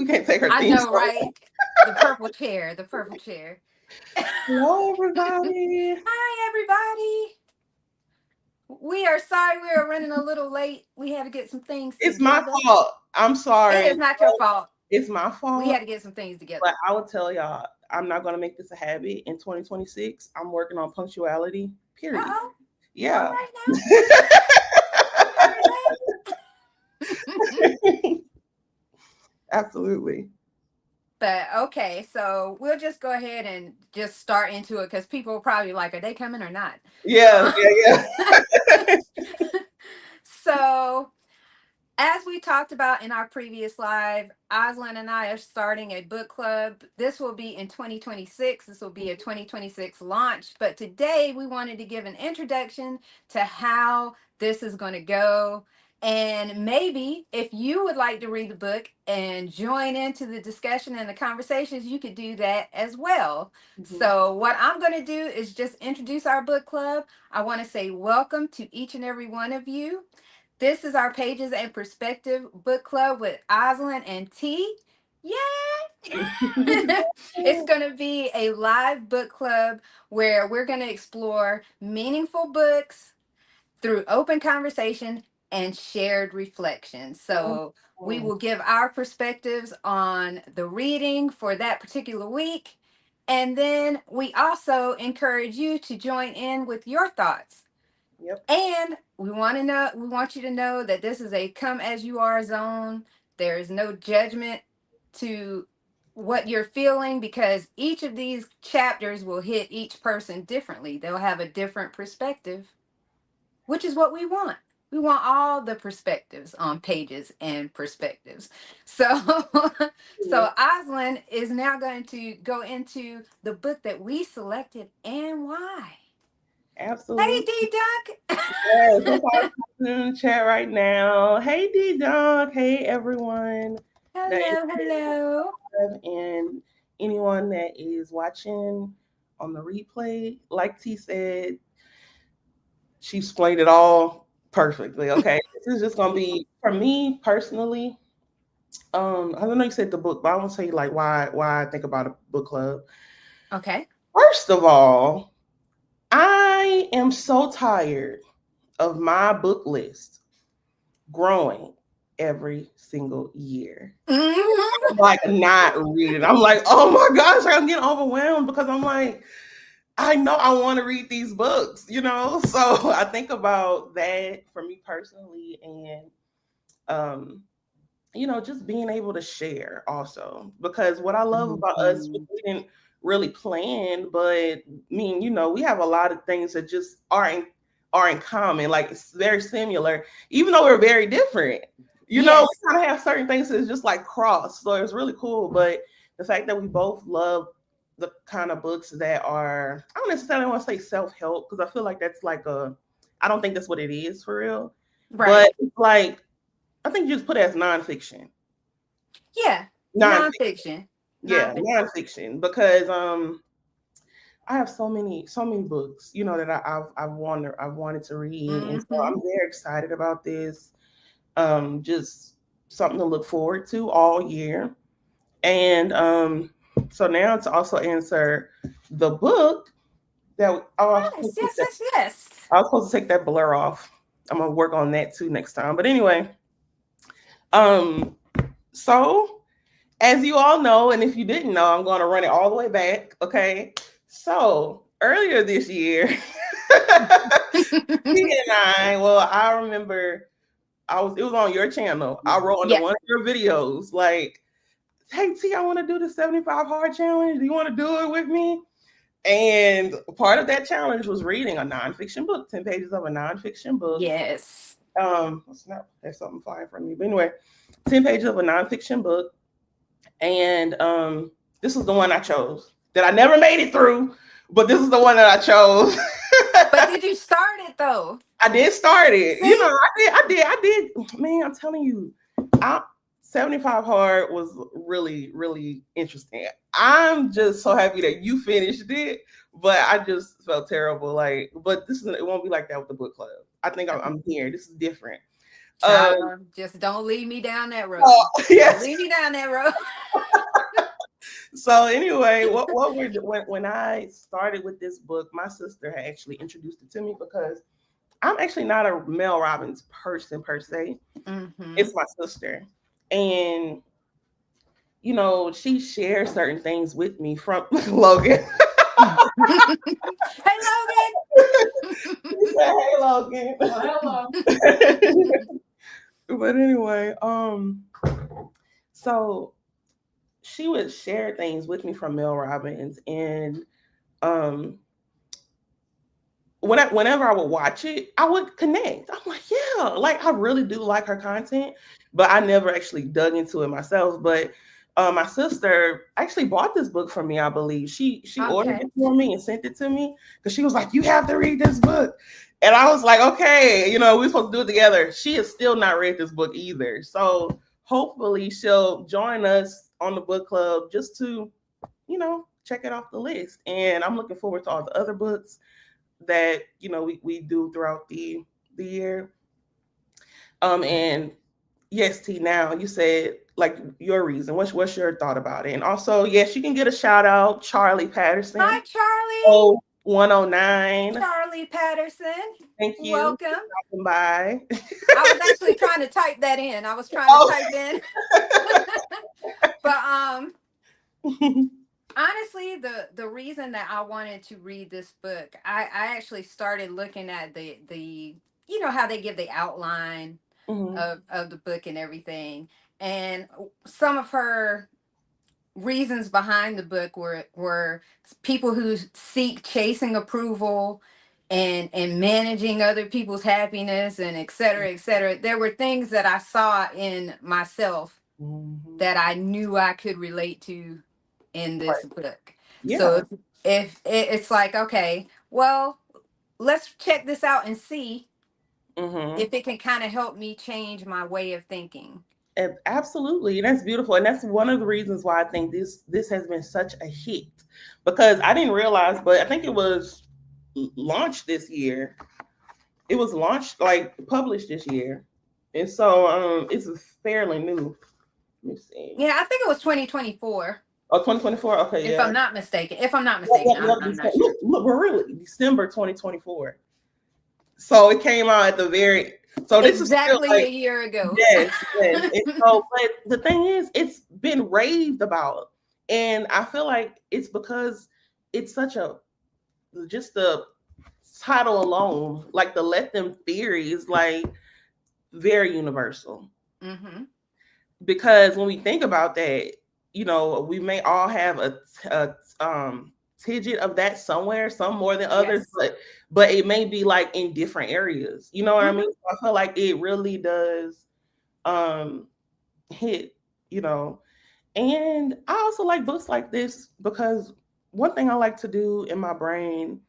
We can't take her I theme know, song. right? The purple chair, the purple chair. Hello, everybody. Hi, everybody. We are sorry we are running a little late. We had to get some things It's my together. fault. I'm It sorry. is not your fault. It's my We fault. had to get some things together. But I will tell y'all, I'm not gonna make this a habit in 2026. I'm working on punctuality. Period. Uh-oh. All Yeah. right now. All right. Absolutely. But okay, so we'll just go ahead and just start into it because people will probably like, are they coming or not? Yeah, So, yeah, yeah. so as we talked about in our previous live, Aslan and I are starting a book club. This will be in 2026. This will be a 2026 launch. But today we wanted to give an introduction to how this is going to go. And maybe if you would like to read the book and join into the discussion and the conversations, you could do that as well. Mhm. So, what I'm going to do is just introduce our book club. I want to say welcome to each and every one of you. This is our Pages and Perspective book club with Oslin and T. Yay! It's going to be a live book club where we're going to explore meaningful books through open conversation and shared reflection. So we Oh, will give our perspectives on the reading for that particular week. And then we also encourage you to join in with your thoughts. yep. And we want you to know that this is a come as you are zone. There is no judgment to what you're feeling because each of these chapters will hit each person differently. They'll have a different perspective, which is what we want. We want all the perspectives on pages and perspectives. So, Mhm. so Oslin is now going to go into the book that we selected and why. Hey, Absolutely. D Duck. Yes, that's all in the chat right now. Hey, D Dog. Hey, everyone that is Hello, hello. live and anyone that is watching on the replay. Like T said, she explained it all perfectly. Okay, this is just gonna be for me personally. I don't know you said the book, but I want to say like why I think about a book club. Okay. First of all, I am so tired of my book list growing every single year. Mhm. Like not reading. I'm like, oh my gosh, I'm getting overwhelmed because I'm like, I know I want to read these books, you know? So I think about that for me personally and um just being able to share also. Because what I love about us, which Mhm. we didn't really plan, but I mean, we have a lot of things that just are in common. Like it's very similar, even though we're very different. Yes. We kind of have certain things that's just like cross. So it's really cool. But the fact that we both love the kind of books that are, I don't necessarily want to say self-help because I feel like that's like I don't think that's what it is for real. But Right. it's like I think you just put it as nonfiction. Yeah. Nonfiction. Nonfiction. Yeah, Nonfiction. nonfiction. Because I have so many books, that I've wanted to read. And so Mm-hmm. I'm very excited about this. Just something to look forward to all year. And so now to also answer the book that Yes, yes, yes, yes. I was supposed to take that blur off. I'm gonna work on that too next time. But anyway, um, so as you all know, and if you didn't know, I'm going to run it all the way back. Okay. So earlier this year, T and I remember it was on your channel. I wrote under Yeah. one of your videos, like, hey, T, I want to do the 75 hard challenge. Do you want to do it with me? And part of that challenge was reading a nonfiction book, 10 pages of a nonfiction book. Yes. What's not, there's something flying from me. But anyway, 10 pages of a nonfiction book. And this was the one I chose that I never made it through, but this is the one that I chose. But did you start it though? I did start it. See? I did. Man, I'm telling you, I, 75 Hard was really, really interesting. I'm just so happy that you finished it, but I just felt terrible. Like, but it won't be like that with the book club. I think I'm here. This is different. Uh, Child, just don't lead me down that oh, road. Don't yes. lead me down that road. So anyway, what we're when I started with this book, my sister had actually introduced it to me because I'm actually not a Mel Robbins person per se. Mm-hmm. It's my sister, and she shares certain things with me from Logan. Hey, Logan. She said, "Hey, Logan." Well, But anyway, so she would share things with me from Mel Robbins, and um, whenever I would watch it, I would connect. I'm like, yeah, like I really do like her content, but I never actually dug into it myself. But my sister actually bought this book for me. I believe she ordered Okay. it for me and sent it to me because she was like, "You have to read this book," and I was like, "Okay, we're supposed to do it together." She has still not read this book either, so hopefully she'll join us on the book club just to check it off the list. And I'm looking forward to all the other books that we do throughout the year. And yes, T, now you said like your reason. What's your thought about it? And also, yes, you can get a shout out, Charlie Hi, Patterson. Charlie. Oh, 109. Charlie Patterson. Thank you Welcome. for stopping by. I was actually trying to type that in. I was trying to Oh. type in. But honestly, the reason that I wanted to read this book, I actually started looking at the how they give the outline Mhm. of the book and everything. And some of her reasons behind the book were people who seek chasing approval and managing other people's happiness and et cetera, et cetera. There were things that I saw in myself Mhm. that I knew I could relate to in this Right. book. So Yeah. it's like, okay, well, let's check this out and see Mhm. if it can kind of help me change my way of thinking. Absolutely, and that's beautiful, and that's one of the reasons why I think this has been such a hit, because I didn't realize, but I think it was launched this year. It was launched, like published this year, and so it's fairly new. Let me see. Yeah, I think it was 2024, Oh, 2024. Okay, if yeah. I'm not mistaken. If I'm not Yep, mistaken, yep, I'm, yep. I'm not sure. Look, we're really December 2024. So it came out at the very. So this is still Exactly like a year ago. yes, yes. And so, but the thing is, it's been raved about, and I feel like it's because it's such a just the title alone, like the let them theory is like very universal. Hmm. Because when we think about that, we may all have a tidget of that somewhere, some more than others, Yes. but it may be like in different areas. You know what I mean? Hmm. So I feel like it really does um hit, you know. And I also like books like this because one thing I like to do in my brain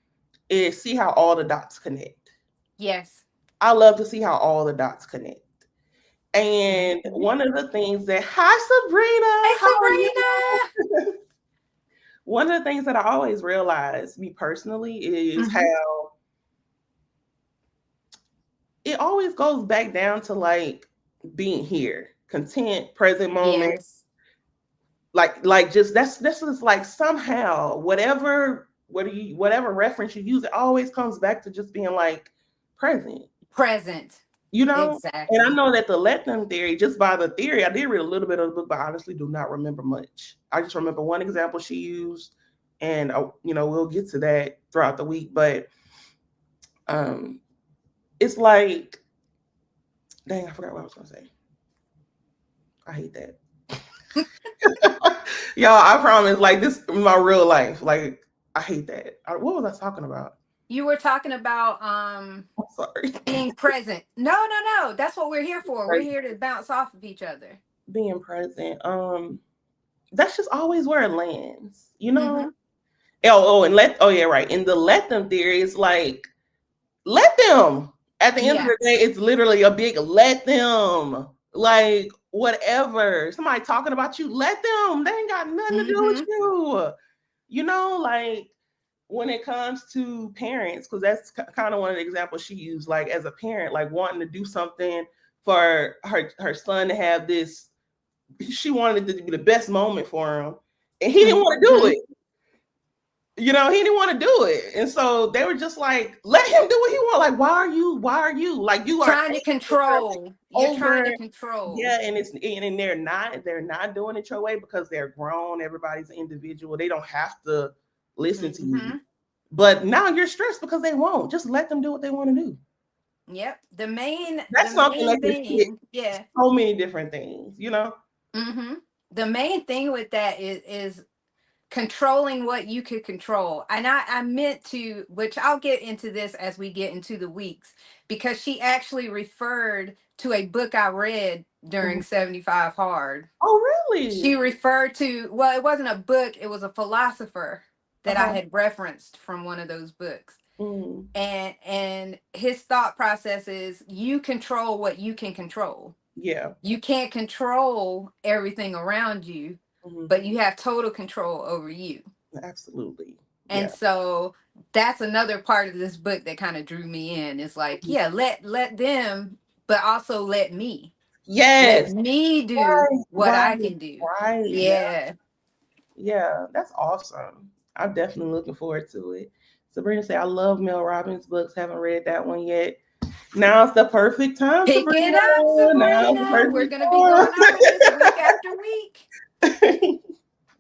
is see how all the dots connect. Yes. I love to see how all the dots connect. And Hmm. one of the things that, hi Hey, Sabrina, how are Sabrina. you? One of the things that I always realize, me personally, is Hmm. how it always goes back down to like being here, content, present moment, Yes. like just that's just like somehow whatever reference you use, it always comes back to just being like present, Present. you know. And I Exactly. know that the let them theory, just by the theory, I did read a little bit of the book, but I honestly do not remember much. I just remember one example she used, and we'll get to that throughout the week. But um it's like, dang, I forgot what I was gonna say. I hate that. Y'all, I promise, like this is my real life. Like, I hate that. What was I talking about? You were talking about I'm sorry. being present. No, no, no. That's what we're here for. We're Like, here to bounce off of each other. being present. That's just always where it lands, you know? Hmm. And yeah, right. And the let them theory is like, let them. At the end of Yeah. the day, it's literally a big let them. Like, whatever. Somebody talking about you, let them. They ain't got nothing to do with Hmm. you. Like when it comes to parents, because that's kind of one of the examples she used, like as a parent, like wanting to do something for her son to have this. She wanted it to be the best moment for him, and he didn't want to do Mhm. it. He didn't want to do it. And so they were just like, let him do what he want. Like, why are you like, you are Trying to control. You're trying over. to control. Yeah, and they're not doing it your way because they're grown. Everybody's an individual. They don't have to listen to you. Mhm. But now you're stressed because they won't. Just let them do what they want to do. Yep. The That's something that main can fit thing, yeah. so many different things. Mhm. The main thing with that is controlling what you could control. And I meant to, which I'll get into this as we get into the weeks, because she actually referred to a book I read during Mhm. 75 Hard. Oh, She really? referred to, well, it wasn't a book, it was a philosopher that I Uh-huh. had referenced from one of those books. Mm. And his thought process is you control what you can control. Yeah. You can't control everything around you, Hmm. but you have total control over you. Absolutely. And Yeah. so that's another part of this book that kind of drew me in. It's like, Mhm. yeah, let them, but also let me. Let Yes. me do Right. what Right. I can do. Right. Yeah. Yeah. Yeah. That's awesome. I'm definitely looking forward to it. Sabrina said, I love Mel Robbins' books. Haven't read that one yet. Now's the perfect time, Pick it Sabrina. up, Now's the Sabrina. We're perfect gonna be going over this week after week, time.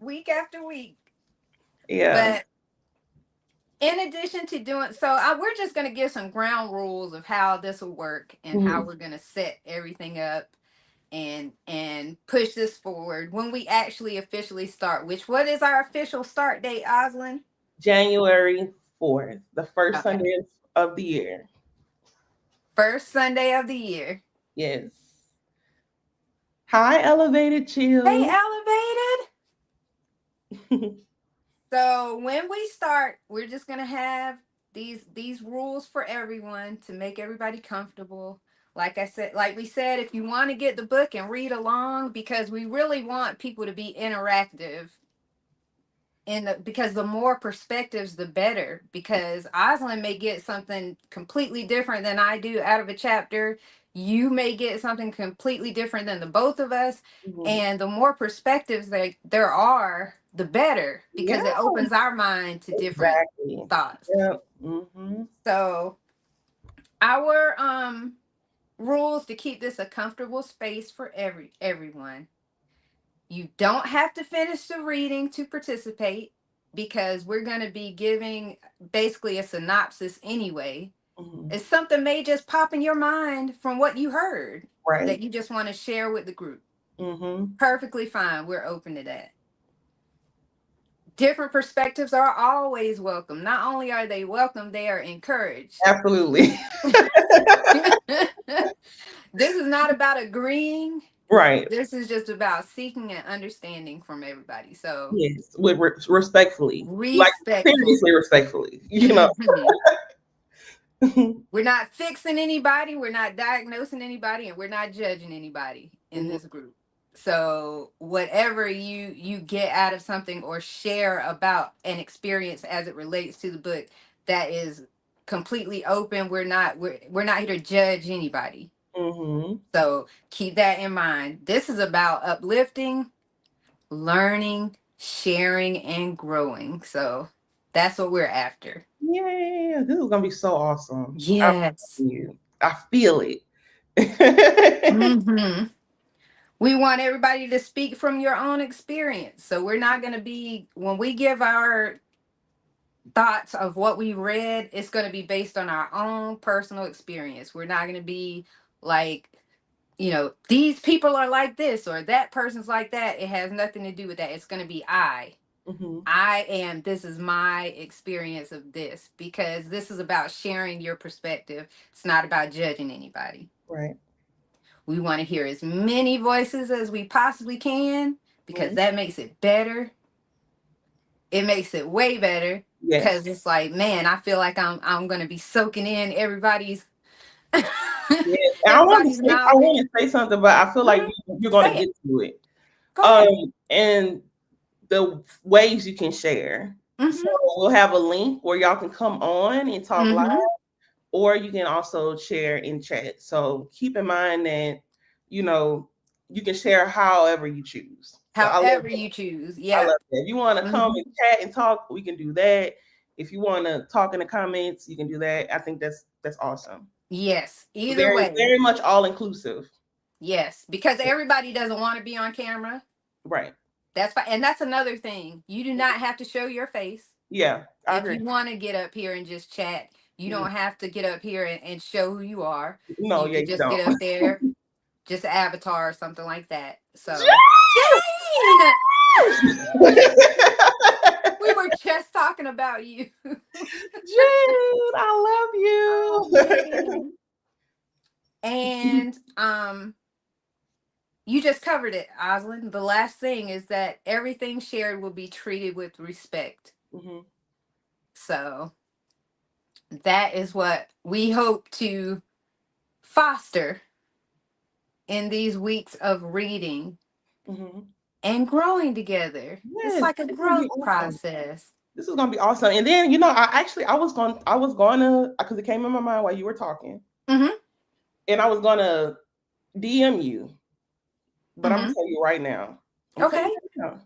week after week. Yeah. But in addition to doing so, we're just going to give some ground rules of how this will work and how Mhm. we're going to set everything up and push this forward when we actually officially start. Which, what is our official start date, Oslin? January 4th, the first Okay, Sunday of the year. first Sunday of the year. Yes. Hi, Elevated Hey, Chill. elevated. So when we start, we're just gonna have these rules for everyone to make everybody comfortable. Like I said, like we said, if you want to get the book and read along, because we really want people to be interactive because the more perspectives the better, because Oslin may get something completely different than I do out of a chapter. You may get something completely different than the both of us, Mhm. and the more perspectives there are, the better, Yeah, because it opens our mind to different exactly. thoughts. Yeah. Mm-hmm. So our rules to keep this a comfortable space for everyone. You don't have to finish the reading to participate, because we're going to be giving basically a synopsis anyway. Hmm. If something may just pop in your mind from what you heard Right. that you just want to share with the group, Mm-hmm. perfectly fine. We're open to that. Different perspectives are always welcome. Not only are they welcome, they are encouraged. Absolutely. This is not about agreeing. Right. This is just about seeking and understanding from everybody. So Yes. With respectfully, like respectful. seriously respectfully. Mhm. We're not fixing anybody, we're not diagnosing anybody, and we're not judging anybody in Mhm. this group. So whatever you get out of something or share about an experience as it relates to the book, that is completely open. We're not here to judge anybody. Mhm. So keep that in mind. This is about uplifting, learning, sharing, and growing. So that's what we're after. Yeah, this is gonna be so awesome. I'm Yes. telling you. I feel it. Hmm. We want everybody to speak from your own experience. So we're not going to be, when we give our thoughts of what we read, it's going to be based on our own personal experience. We're not going to be like, these people are like this or that person's like that. It has nothing to do with that. It's going to be Mhm. this is my experience of this, because this is about sharing your perspective. It's not about judging anybody. Right. We want to hear as many voices as we possibly can, because Mhm. that makes it better. It makes it way better, Yes. because it's like, man, I feel like I'm going to be soaking in everybody's Yes. And everybody's I knowledge. want to say something, but I feel like Mhm. you're gonna Say it. get to it. Go ahead. And the ways you can share. So Mhm. we'll have a link where y'all can come on and talk live. Mhm. or you can also share in chat. So keep in mind that, you know, you can share however you choose. So I love However that. you choose. I love Yep. that. If you want to come Hmm. and chat and talk, we can do that. If you want to talk in the comments, you can do that. I think that's awesome. Yes. Either Very, way. very much all inclusive. Yes. Because everybody doesn't want to be on camera. Right. That's fine. And that's another thing. You do not have to show your face. Yeah, I If agree. you want to get up here and just chat, you Mhm. don't have to get up here and show who you are. No, You yeah, could you just don't. get up there, just avatar or something like that. So, Jane, we were just talking about you. Jude, I Oh, love you. Jane. And you just covered it, Oslin. The last thing is that everything shared will be treated with respect. Hmm. So that is what we hope to foster in these weeks of reading Hmm. and growing together. It's Yes, like a it's gonna be growth awesome. process. This is gonna be awesome. And then, you know, I was going to, because it came in my mind while you were talking, Mm-hmm. and I was gonna DM you, but I'm gonna Mm-hmm. tell you right now. I'm gonna tell Okay. you right now.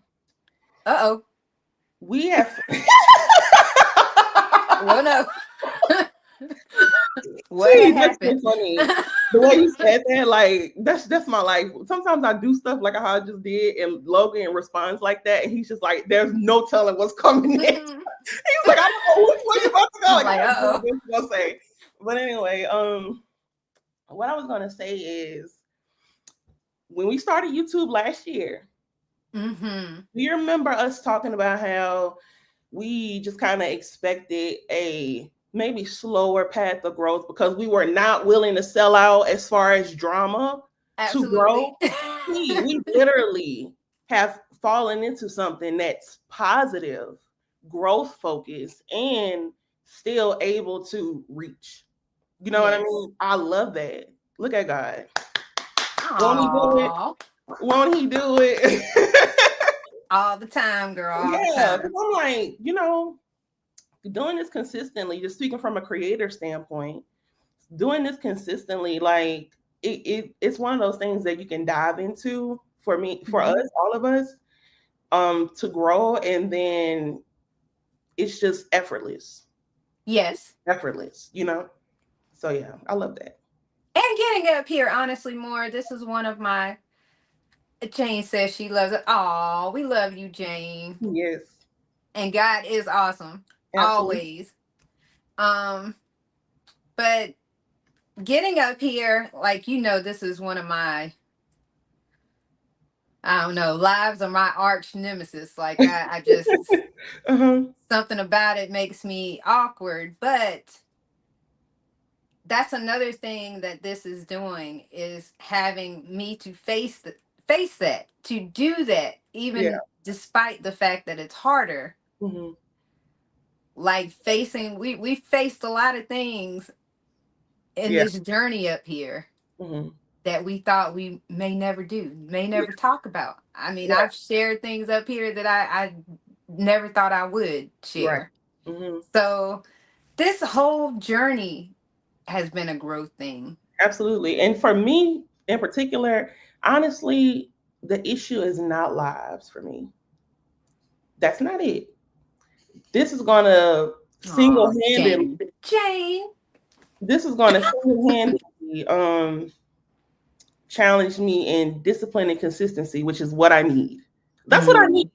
Uh-oh. We have. Well, no. What See, had that's happened? so funny. The way you said that, like that's my life. Sometimes I do stuff like how I just did, and Logan responds like that, and he's just like, "There's no telling what's coming next." Mhm. He's like, "I don't know which way you're about to go." He's Like, I like, don't know what uh-oh. this is gonna say. But anyway, what I was gonna say is when we started YouTube last year, Mm-hmm. do you remember us talking about how we just kind of expected a maybe slower path of growth because we were not willing to sell out as far as drama to Absolutely. grow? We literally have fallen into something that's positive, growth focused, and still able to reach. You know what I Yes. mean? I love that. Look at God. Won't he do it? Aw. Won't he do it? All the time, girl. All the Yeah, because time. I'm like, doing this consistently, just speaking from a creator standpoint, doing this consistently, like it's one of those things that you can dive into for me, for us, Hmm. all of us, to grow, and then it's just effortless, Yes. effortless. So yeah, I love that. And getting up here, honestly, more. This is one of my. Jane says she loves it. Aw, we love you, Jane. Yes, And God is awesome. absolutely. Always. Um, but getting up here, like this is one of my, I don't know, lives of my arch nemesis. Like I just Uh-huh. something about it makes me awkward. But that's another thing that this is doing is having me to face that, to do that, Yeah. even despite the fact that it's harder. Hmm. Like facing, we faced a lot of things in Yeah. this journey up here Hmm. that we thought we may never do, may Yeah. never talk about. I mean, Yeah. I've shared things up here that I never thought I would Right. share. Hmm. So this whole journey has been a growth thing. Absolutely. And for me in particular, honestly, the issue is not lives for me. That's not it. This is gonna single Oh, handedly. Jane. Jane. This is gonna single handedly challenge me in discipline and consistency, which is what I need. That's what I need. Mm.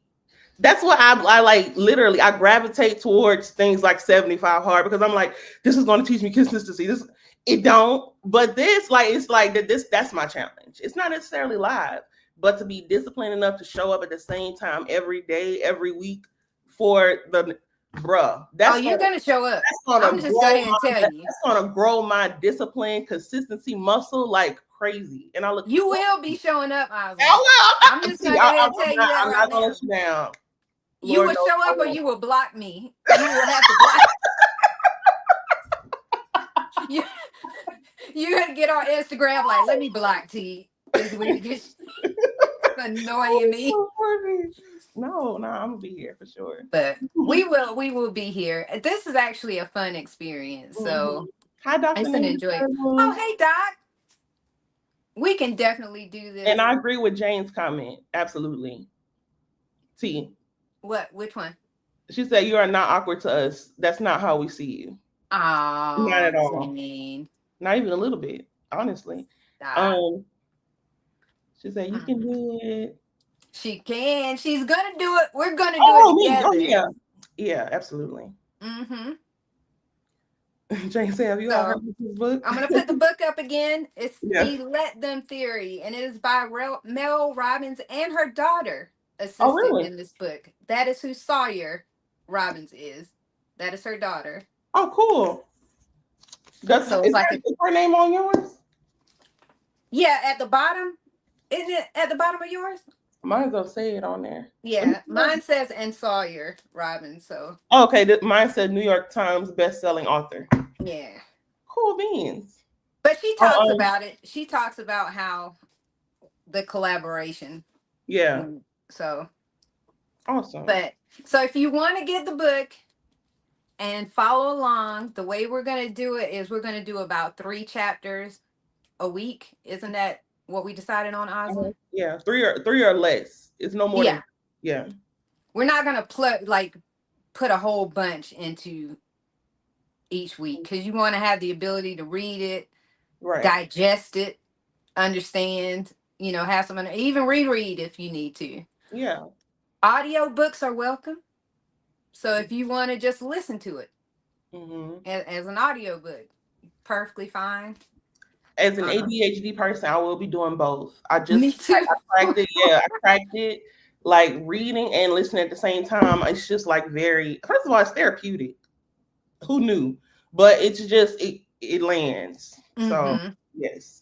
That's what I like. Literally, I gravitate towards things like 75 hard because I'm like, this is going to teach me consistency. This it don't, but this like it's like that. That's my challenge. It's not necessarily live, but to be disciplined enough to show up at the same time every day, every week for the bruh. Oh, That's you're gonna gonna show up. that's gonna I'm just go grow ahead and tell you. that's gonna grow my discipline consistency muscle like crazy, and I look You forward. will be showing up, Osmond. Oh well, I'm just see, gonna go ahead and tell you that I'm right not gonna let now. you down. You Lord will knows show I up or won't. you will block me. You will have to block you. You gotta get on Instagram like, let me block T this week. It's annoying Oh, me. so funny. No, no, I'm gonna be here for sure. But we will be here. This is actually a fun experience. Hmm. So Hi, I Dr. used to enjoy it. Oh, Ninja. hey, Doc. We can definitely do And this. I agree with Jane's comment. Absolutely. T. What? Which one? She said, "You are not awkward to us. That's not how we see you. Not Oh, at all. Jane. Not even a little bit, honestly." Stop. Um, she said, "You can Mm-mm. do it." She can. She's gonna do it. We're gonna do it Oh, me. Oh, together. yeah. Yeah, absolutely. Mm-hmm. Jane said, "Have you all heard So of this book?" I'm gonna put the book up again. It's Yeah. the Let Them Theory, and it is by Mel Robbins and her daughter Oh, assisted really? in this book. That is who Sawyer Robbins is. That is her daughter. Oh, cool. So it's like a Is her name on yours? yeah at the bottom. Isn't it at the bottom of yours? Mine's gonna say it on there. Let me Yeah, see mine says and Sawyer Robbins. So okay, mine said New York Times best-selling author. yeah, Cool beans. but she Oh, talks about it. She talks about how the collaboration. yeah, Mm, So, awesome. but so if you want to get the book and follow along, the way we're going to do it is we're going to do about 3 chapters a week. Isn't that what we decided on, Osland? Yeah, three or less. It's no more than Yeah. yeah, We're not going to put a whole bunch into each week because you want to have the ability to read it, right. digest it, understand, have someone even reread if you need to. Yeah. Audio books are welcome. So if you want to just listen to it Hmm. as an audio book, perfectly fine. As an Um, ADHD person, I will be doing both. I Me just too. I cracked it. Yeah, I cracked it. Like reading and listening at the same time. It's just like very. First of all, it's therapeutic. Who knew? But it's just it lands. So hmm yes.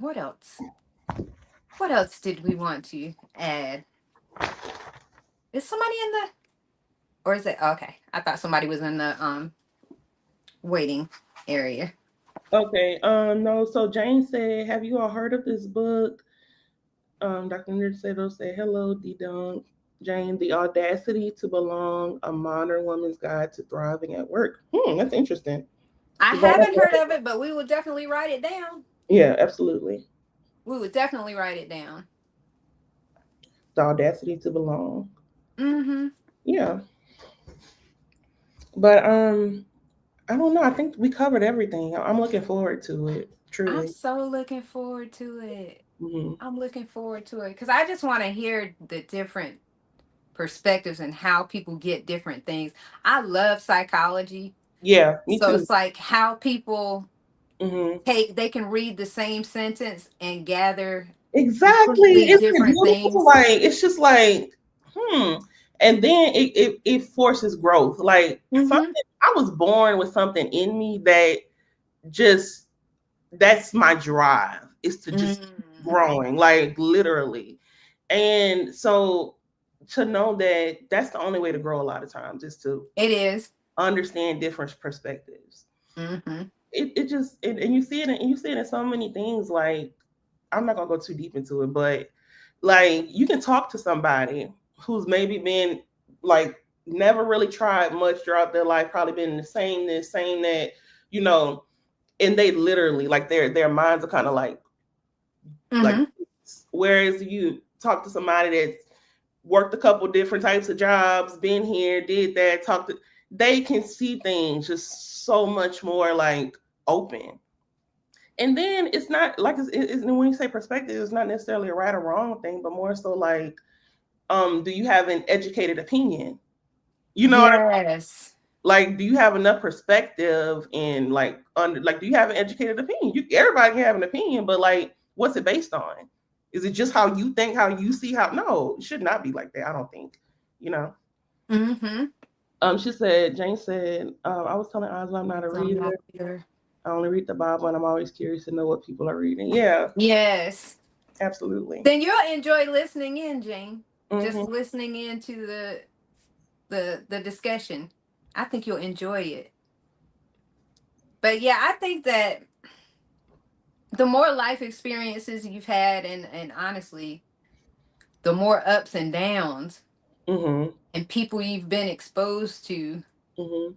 What else? What else did we want to add? Is somebody in the or is it okay? I thought somebody was in the waiting area. Okay. No. So Jane said, "Have you all heard of this book?" Dr. Nursedo said, "Hello, D Dunk. Jane, The Audacity to Belong, A Modern Woman's Guide to Thriving at Work." That's interesting. I 'Cause I haven't heard never- of it, but we will definitely write it down. Yeah, absolutely. We would definitely write it down. The Audacity to Belong. Mm-hmm. Yeah. But I don't know. I think we covered everything. I'm looking forward to it. I'm Truly. so looking forward to it. Hmm. I'm looking forward to it because I just want to hear the different perspectives and how people get different things. I love psychology. Yeah, me So too. it's like how people Hmm. they can read the same sentence and gather Exactly. completely Isn't it different beautiful? things. Like it's just like, hmm. And then it forces growth. Like Mm-hmm. something I was born with something in me that just that's my drive is to just keep Mm-hmm. growing, like literally. And so to know that that's the only way to grow a lot of times is to It is. understand different perspectives. Mm-hmm. It just and you see it in so many things. Like I'm not gonna go too deep into it, but like you can talk to somebody who's maybe been like never really tried much throughout their life, probably been the same this, same that, you know, and they literally like their minds are kind of like Mm-hmm. whereas you talk to somebody that's worked a couple different types of jobs, been here, did that, talked to, they can see things just so much more like open. And then it's not like when you say perspective, it's not necessarily a right or wrong thing, but more so like, do you have an educated opinion? You know what I mean? Yes. Like, do you have enough perspective and like under like do you have an educated opinion? Everybody can have an opinion, but like what's it based on? Is it just how you think, how you see how no, it should not be like that, I don't think, you know. Mm-hmm. She said, Jane said, I was telling Ozma I'm not a So I'm not reader. either. I only read the Bible and I'm always curious to know what people are reading. Yeah, Yes. absolutely. Then you'll enjoy listening in, Jane. Just Hmm. listening into the discussion. I think you'll enjoy it. But yeah, I think that the more life experiences you've had and honestly, the more ups and downs Hmm. and people you've been exposed to, Hmm.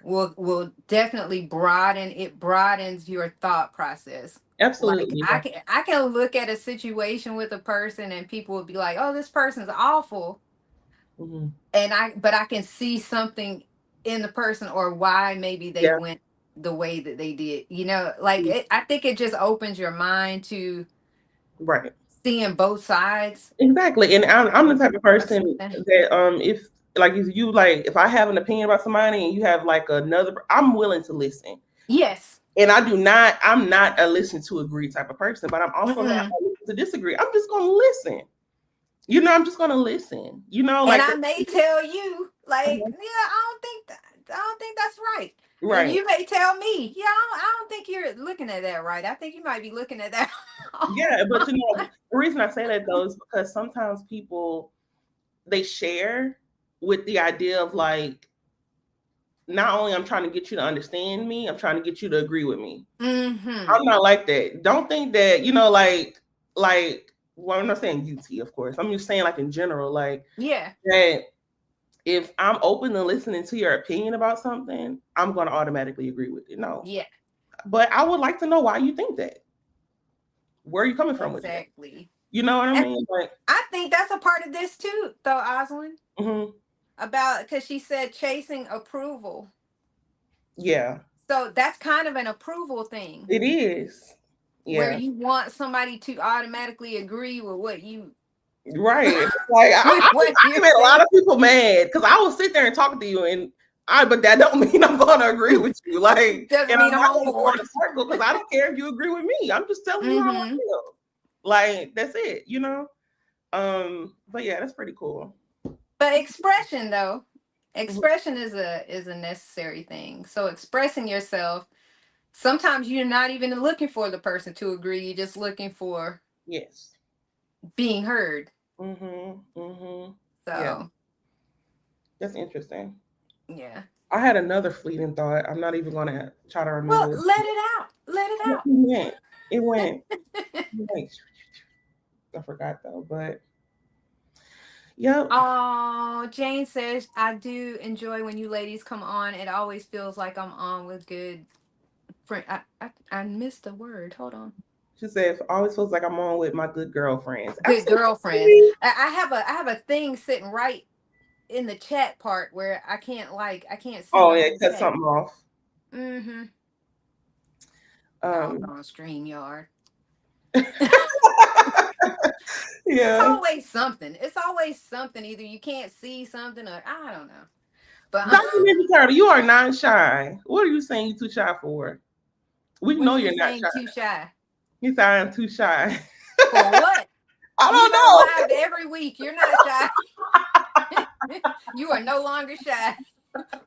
will definitely broadens your thought process. Like Absolutely. I can look at a situation with a person and people will be like, "Oh, this person's awful." Hmm. And I can see something in the person or why maybe they Yeah. went the way that they did. Like I think it just opens your mind to Right. seeing both sides Exactly. And I'm the type of of person something. that if like if you like if I have an opinion about somebody and you have like another, I'm willing to listen. Yes. And I'm not a listen to agree type of person, but I'm also not Mm-mm. a listen to disagree. I'm just gonna listen. I'm just gonna listen. And Like I may tell you, like, uh-huh. yeah, I don't think that's right. And Right. you may tell me, yeah, I don't think you're looking at that right. I think you might be looking at that. Yeah, but the reason I say that though is because sometimes people they share with the idea of like not only I'm trying to get you to understand me, I'm trying to get you to agree with me. Mm-hmm. I'm not like that. Don't think that, like well, I'm not saying UT, of course. I'm just saying like in general, like Yeah. that if I'm open to listening to your opinion about something, I'm gonna automatically agree with it. No. Yeah. But I would like to know why you think that. Where are you coming from with that? Exactly. You know what I And mean? Like, I think that's a part of this too, though, Oswald. mhm, About because she said chasing approval. yeah, So that's kind of an approval thing it is. where Yeah. you want somebody to automatically agree with what you Right. Like with what I you're made a lot saying. of people mad because I will sit there and talk to you, and but that don't mean I'm going to agree with you. Like, Doesn't and mean I'm I'm not on going to go in board. a circle because I don't care if you agree with me. I'm just telling you how I Mm-hmm. feel. Like that's it. But yeah, that's pretty cool. But expression though, Mhm. expression is a necessary thing. So expressing yourself, sometimes you're not even looking for the person to agree. You're just looking for Yes. being heard. Mhm. Mhm. Yeah, So that's interesting. yeah. I had another fleeting thought. I'm not even going to try to Well, remember. let it out. Let it It out. went. It went. Like, I forgot though, but yep. Oh, Jane says, I do enjoy when you ladies come on. It always feels like I'm on with good friend. I missed the word. Hold on. She said, "It always feels like I'm on with my good girlfriends." Good girlfriends. Absolutely. I have a thing sitting right in the chat part where I can't see Oh the yeah, whole cut chat. something off. Mm-hmm. Um, Doggone StreamYard. It's yeah, always something. It's always something. Either you can't see something or I don't know. But Dr. Ninja Turtle, you are not shy. What are you saying? You too shy for? We what know are you you're not saying shy. too shy? You say I'm too shy. For what? I You don't go know. live every week. You're not shy. You are no longer shy.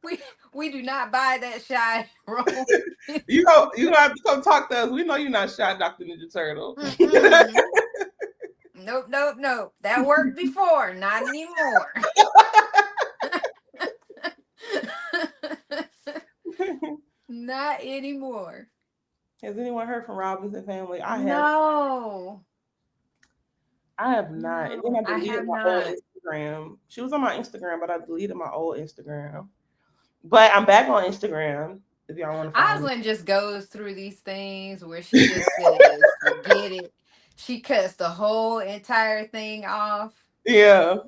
We we do not buy that shy role. You don't have to come talk to us. We know you're not shy, Dr. Ninja Turtle. Mm-mm. Nope, nope, nope. That worked before, not anymore. Not anymore. Has anyone heard from Robinson family? No, I have not. And then no, I I deleted have my old not. Instagram. She was on my Instagram, but I deleted my old Instagram. But I'm back on Instagram if y'all want to follow me. Osland just goes through these things where she just says, forget it. She cuts the whole entire thing off. Yeah.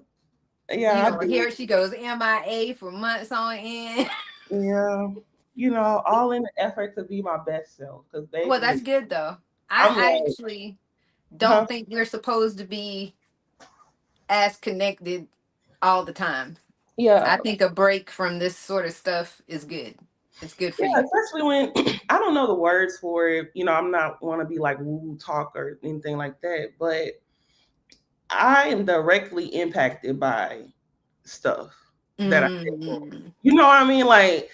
Yeah, I do. Here she goes MIA for months on end. Yeah. All in the effort to be my best self. Because, Well, baby, that's good though. I'm I like, actually huh? don't think we're supposed to be as connected all the time. I Yeah. think a break from this sort of stuff is good. It's good for Yeah, you. especially when I don't know the words for it. I'm not want to be like woo talk or anything like that, but I am directly impacted by stuff that I think. Mm. You know what I mean? Like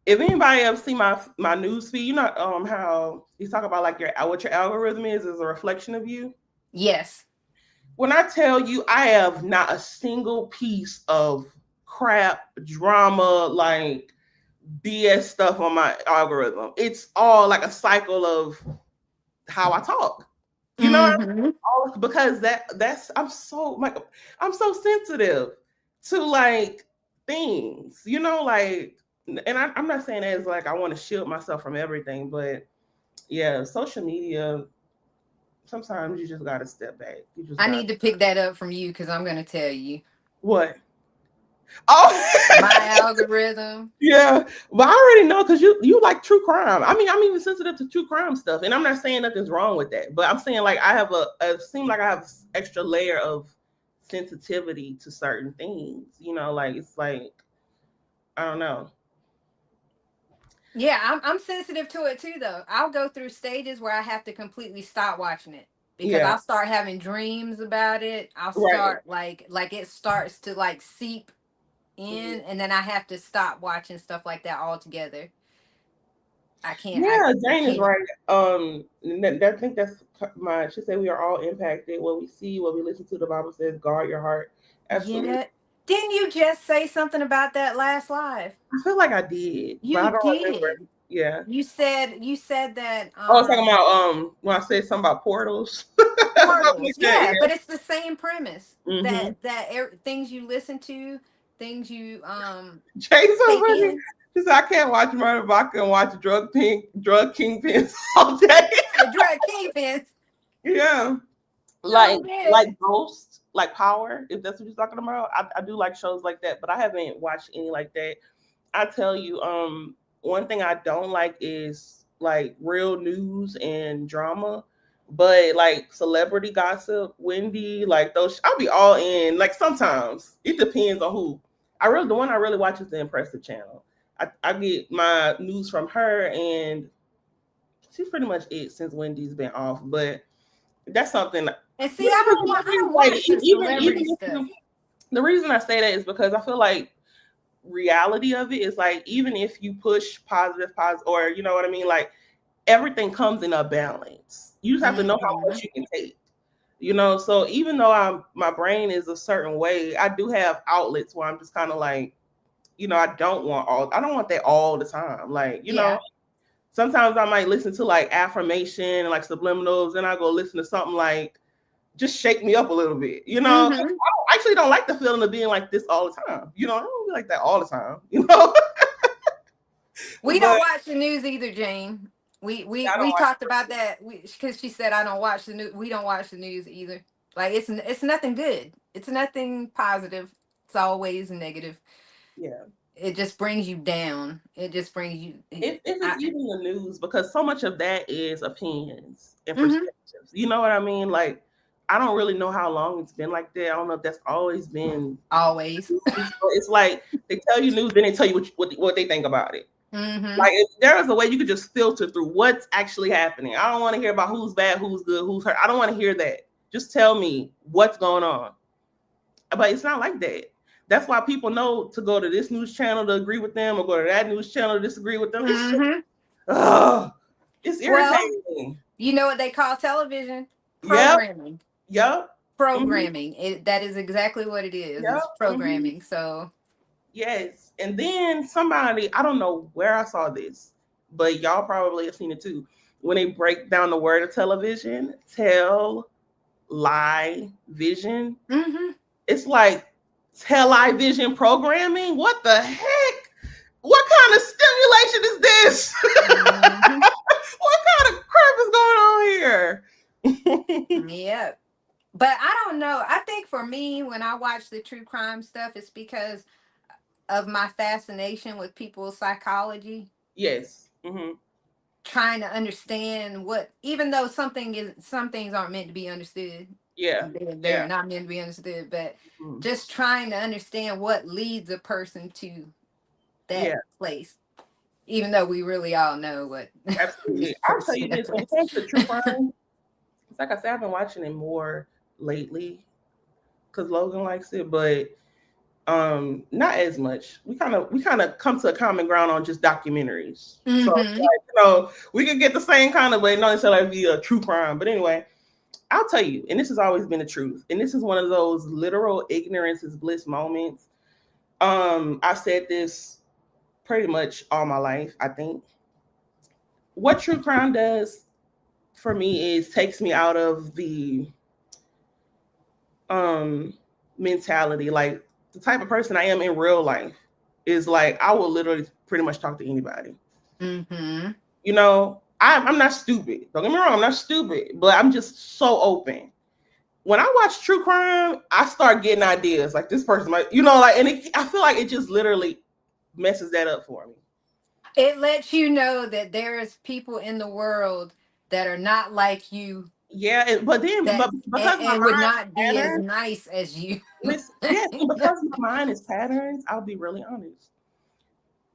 if anybody ever see my news feed, how you talk about like your what your algorithm is a reflection of you. Yes. When I tell you I have not a single piece of crap drama like BS stuff on my algorithm. It's all like a cycle of how I talk. You know, Mm-hmm. because that's I'm so sensitive to like things. Like and I'm not saying that as like I want to shield myself from everything, but yeah, social media. Sometimes you just gotta step back. You just I got need to pick that up from you because I'm going to tell you what? Oh, my algorithm. yeah. But I already know because you like true crime. I mean, I'm even sensitive to true crime stuff, and I'm not saying nothing's wrong with that. But I'm saying like I have a seem like I have extra layer of sensitivity to certain things. You know, like it's like I don't know. Yeah, I'm sensitive to it too though. I'll go through stages where I have to completely stop watching it because Yeah. I'll start having dreams about it. I'll Right. start like it starts to like seep in, Mhm. and then I have to stop watching stuff like that altogether. I can't Yeah, I Jane is can't. right. I think that's my. She said we are all impacted. What we see, what we listen to. The Bible says, guard your heart. Absolutely. Yeah. Didn't you just say something about that last live? I feel like I did, but I You don't remember. did. Yeah. You said that Oh, I was talking about when I said something about portals, something like portals. that. Yeah, but it's the same premise Yeah. Mm-hmm. things you listen to, things you Jay's so take funny. in. She said I can't watch murder vodka and watch drug kingpins all day. The drug kingpins. Yeah. Oh Like man. Ghost, like Power, if that's what you're talking about. I do like shows like that, but I haven't watched any like that. I tell you, one thing I don't like is like real news and drama, but like celebrity gossip, Wendy, like those, I'll be all in. Like sometimes it depends on who. The one I really watch is the Impressive Channel. I get my news from her, and she's pretty much it since Wendy's been off. But that's something. And see, I don't Like watch the even celebrity if stuff. the reason I say that is because I feel like reality of it is like even if you push positive, or you know what I mean, like everything comes in a balance. You just have to know how Hmm. much you can take. You know, so even though my brain is a certain way, I do have outlets where I'm just kind of like, I don't want that all the time. Like, Yeah. sometimes I might listen to like affirmation and like subliminals, and I go listen to something like just shake me up a little bit. Hmm. I actually don't like the feeling of being like this all the time. I don't be like that all the time. You know, We but don't watch the news either, Jane. We we I don't we watch talked about that because she said I don't watch the news. We don't watch the news either. Like it's nothing good. It's nothing positive. It's always negative. it. Yeah. It just brings you down. It just brings you. If it's I, even the news, because so much of that is opinions and mm-hmm. perspectives. You know what I mean? Like, I don't really know how long it's been like that. I don't know if that's always been. Always. It's like they tell you news, then they tell you what they think about it. Mm-hmm. Like, if there is a way you could just filter through what's actually happening. I don't want to hear about who's bad, who's good, who's hurt. I don't want to hear that. Just tell me what's going on. But it's not like that. That's why people know to go to this news channel to agree with them, or go to that news channel to disagree with them. It's just, Mm-hmm. ugh, it's Well, irritating. you know what they call television? Yep, Programming. yep, hmm, Programming. That is exactly what it is. yep, It's hmm, programming. So yes. And then somebody, I don't know where I saw this, but y'all probably have seen it too. When they break down the word of television, lie, vision. mm-hmm. It's like television programming. What the heck? What kind of stimulation is this? Mm-hmm. What kind of crap is going on here? Yeah. But I don't know. I think for me, when I watch the true crime stuff, it's because of my fascination with people's psychology, Yes. Hmm. trying to understand what, even though some things aren't meant to be understood. Yeah. They're Yeah. not meant to be understood, but Mhm. just trying to understand what leads a person to that Yeah. place, even though we really all know what leads Absolutely. a I'll tell person you to that this: when it place. comes to true crime, it's like I said, I've been watching it more lately because Logan likes it, but not as much. We kind of come to a common ground on just documentaries. So it's Hmm. like, we can get the same kind of, but not necessarily be a true crime. But anyway, I'll tell you, and this has always been the truth, and this is one of those literal ignorance is bliss moments. I've said this pretty much all my life. I think what true crime does for me is takes me out of the um mentality, like the type of person I am in real life. is like I will literally pretty much talk to anybody. Mm-hmm. I'm not stupid. Don't get me wrong, I'm not stupid, but I'm just so open. When I watch true crime, I start getting ideas like this person might, like, and I feel like it just literally messes that up for me. It lets you know that there's people in the world that are not like you, Yeah, but then, that but because my and would mind not is be as patterned, nice as you. listen, yes, and because my mind is patterns, I'll be really honest.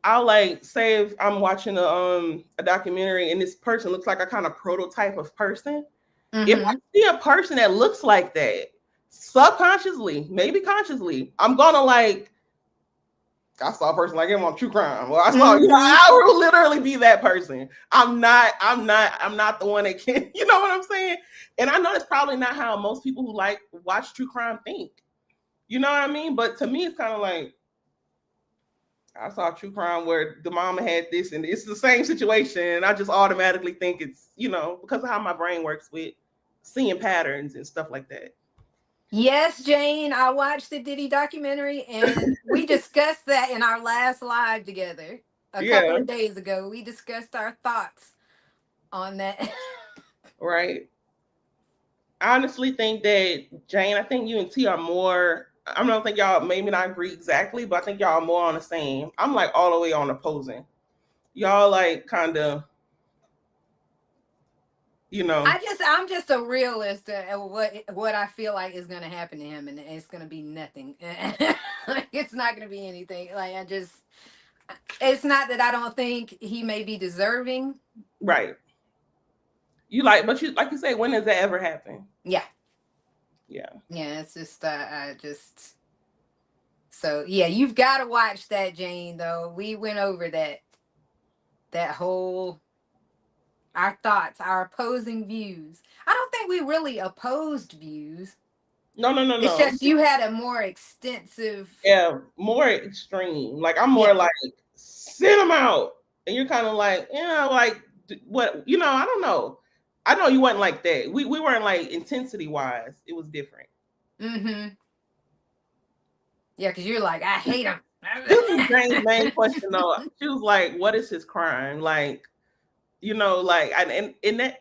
I'll like say if I'm watching a documentary and this person looks like a kind of prototype of person. If I Mm-hmm. see a person that looks like that, subconsciously, maybe consciously, I'm gonna like I saw a person like him on true crime. Well, Mm-hmm. I will literally be that person. I'm not the one that can, you know what I'm saying? And I know that's probably not how most people who like watch true crime think. You know what I mean? But to me, it's kind of like I saw true crime where the mama had this, and it's the same situation. And I just automatically think it's, because of how my brain works with seeing patterns and stuff like that. Yes, Jane, I watched the Diddy documentary and we discussed that in our last live together a couple Yeah, of days ago. We discussed our thoughts on that. right. I honestly think that Jane, I think you and T are more. I don't think y'all maybe not agree exactly, but I think y'all are more on the same. I'm like all the way on opposing. Y'all like kind of, you know, I'm just a realist at what I feel like is gonna happen to him, and it's gonna be nothing. Like, it's not gonna be anything. Like, it's not that I don't think he may be deserving. right. You like, but you like you say, when does that ever happen? Yeah, Yeah, yeah. It's just I just so yeah. You've got to watch that, Jane. Though we went over that whole our thoughts, our opposing views. I don't think we really opposed views. no, no, no, It's no. just you had a more extensive. Yeah, more extreme. Like I'm more Yeah. like send them out, and you're kind of like, like what? I don't know. I know you weren't like that. We weren't like intensity wise. It was different. Mm-hmm. Yeah, because you're like, I hate him. This was Jane's main question though. She was like, "What is his crime?" Like, like, and that,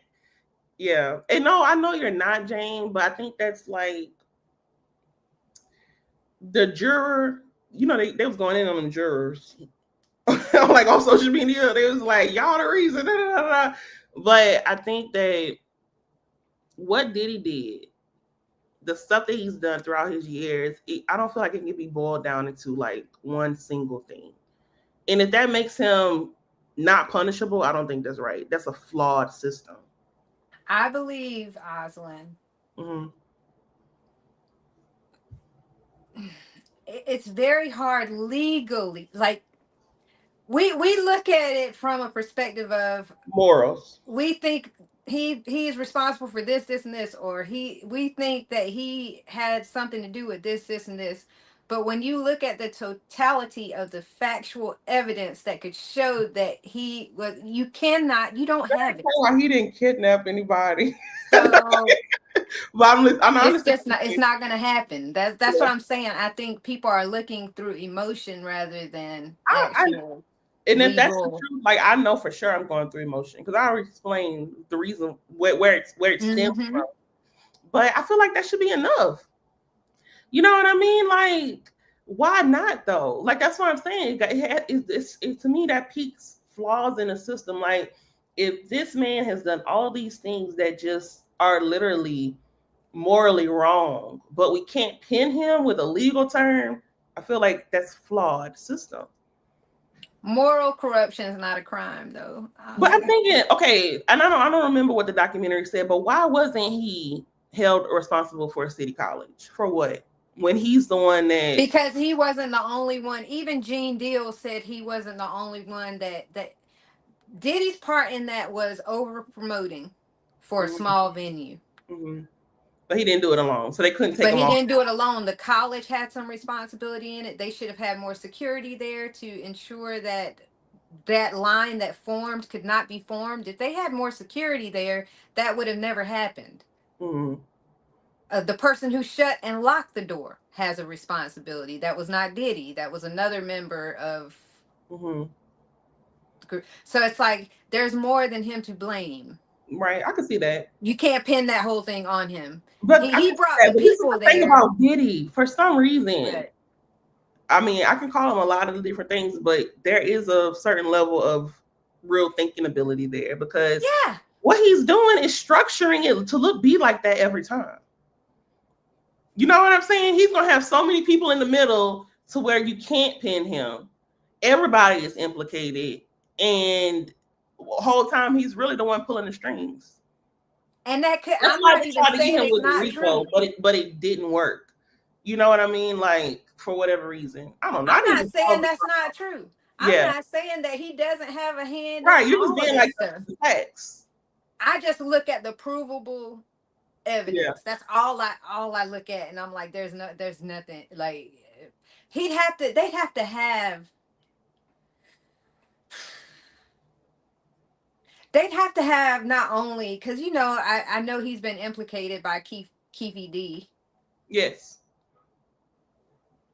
yeah. And no, I know you're not Jane, but I think that's like the juror. They was going in on them jurors, like on social media. They was like, "Y'all the reason." Da, da, da, da. But I think that what Diddy did, the stuff that he's done throughout his years, I don't feel like it can be boiled down into like one single thing. And if that makes him not punishable, I don't think that's right. That's a flawed system. I believe, Oslin, Hmm. it's very hard legally. Like, we look at it from a perspective of, Morals. we think he is responsible for this and this, or we think that he had something to do with this and this. But when you look at the totality of the factual evidence that could show that he was, you don't have it. Why he didn't kidnap anybody? So But I'm it's honestly, just not, it's not going to happen. That's what I'm saying. I think people are looking through emotion rather than I, actual and if that's the legal. truth, like I know for sure I'm going through emotion because I already explained the reason where it stems Hmm. from. But I feel like that should be enough. You know what I mean? Like, why not though? Like that's what I'm saying. To me that peaks flaws in the system. Like, if this man has done all these things that just are literally morally wrong, but we can't pin him with a legal term, I feel like that's flawed system. Moral corruption is not a crime, though. But I'm thinking, okay, and I don't remember what the documentary said, but why wasn't he held responsible for a city college? For what? When he's the one that. Because he wasn't the only one. Even Gene Deal said he wasn't the only one that Diddy's part in that was over promoting for a Mhm, small venue. mhm. But he didn't do it alone, so they couldn't take But him he off. didn't do it alone. The college had some responsibility in it. They should have had more security there to ensure that that line that formed could not be formed. If they had more security there, that would have never happened. Mhm. The person who shut and locked the door has a responsibility. That was not Diddy. That was another member of Hmm. the group. So it's like there's more than him to blame. Right, I can see that. You can't pin that whole thing on him. But I can He see brought that. the But this is people the thing there, about Diddy. For some reason, but I mean, I can call him a lot of the different things, but there is a certain level of real thinking ability there because yeah. what he's doing is structuring it to be like that every time. You know what I'm saying? He's gonna have so many people in the middle to where you can't pin him. Everybody is implicated, and the whole time he's really the one pulling the strings. And that could, That's I'm why not they even tried to get saying him it's with the not Rico, true. but it didn't work. You know what I mean? Like for whatever reason, I don't know. I I'm didn't not even follow saying the that's trial. not true. I'm Yeah, not saying that he doesn't have a hand in right. You're just all of being this like stuff. facts. I just look at the provable Yeah, evidence. That's all I look at, and I'm like, there's nothing like they'd have to have not only because I know he's been implicated by Keefy D, yes.